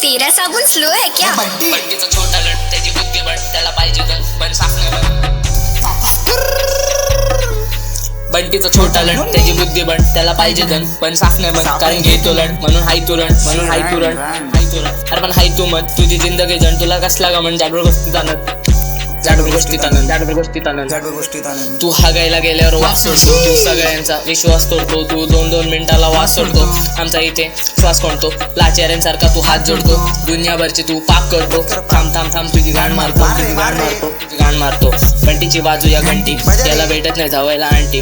तेरा साबुन स्लो है क्या? बंटीचा छोटा लट त्याची बुद्धी बट त्याला पाहिजे गण पण साफ नाही बन. बंटीचा छोटा लट त्याची बुद्धी बट त्याला पाहिजे गण पण साफ नाही बन. कारण घेतो लट म्हणून हाय तू रण म्हणून हाय तू रण हाय तू रण. अरे पण हाय तू मत तुझी जिंदगी जण तुला कसला ग म्हण जाडवर गोष्टी जाणत जाडवर गोष्टीत आनंद जाडवर गोष्टीत आनंद जाडवर गोष्टीत आनंद. तू हागायला गेल्यावर वास सोडतो तू सगळ्यांचा विश्वास तोडतो तू 2-2 मिनिटाला वास सोडतो आमचा इथे श्वास कोणतो लाचाऱ्यांसारखा तू हात जोडतो दुनियाभरचे तू पाप करतो थांब थांब थांब तुझी गाण मारतो तुझी गाण मारतो तुझी गाण मारतो. बंटीची बाजू या घंटी त्याला भेटत नाही धावायला आंटी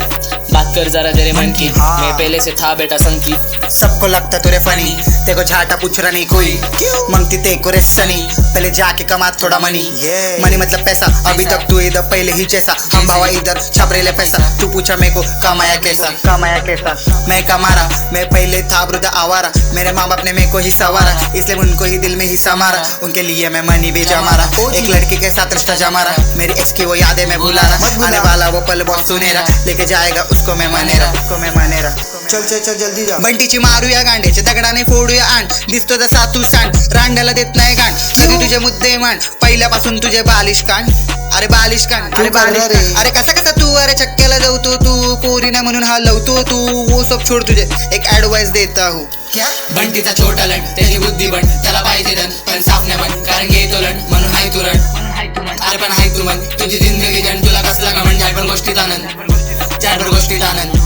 बात कर जरा तेरे मन की मैं पहले से था बेटा संकी. सबको लगता तुरे फनी तेको झाटा पूछ रहा नहीं कोई मांगती तेको रे सनी पहले जाके कमा थोड़ा मनी मनी मतलब पैसा अभी तक तू इधर पहले ही जैसा हम बाबा इधर छापरेले पैसा तू पूछा मेरे को कमाया कैसा मैं कमारा मैं पहले था वृद्ध आवारा मेरे माँ बाप ने मेरे को ही सवारा इसलिए उनको ही दिल में हिस्सा मारा उनके लिए मैं मनी बेचा मारा एक लड़की के साथ रिश्ता जमारा मेरी एक्स की वो यादें मैं भुला रहा आने वाला वो पल बहुत सुनेरा लेके जाएगा उसको मैं मानेरा चल चल चल जल्दी जा. बंटीची मारूया गांड्याच्या दगडाने फोडूया आण दिसतो जसा तू सांड रांड्याला देत नाही गाण कधी तुझे मुद्दे मान पहिल्यापासून तुझे बालिश कान अरे बालिश कान अरे बालिश कान. अरे कसा तू अरे चक्क्याला जाऊतो तू पोरी ना म्हणून हा लवतो तू वो सब छोड तुझे एक ऍडवाइस देता हूँ. बंटीचा छोटा लट त्याची बुद्धी बट त्याला पाहिजे धन पण साफ नाही बन. कारण घेतो लट म्हणून हाय तू रण अरे पण हाय तू मन तुझी जिंदगी जण तुला कसला का म्हण जाडवर गोष्टीत आनंद जाडवर गोष्टीत आनंद.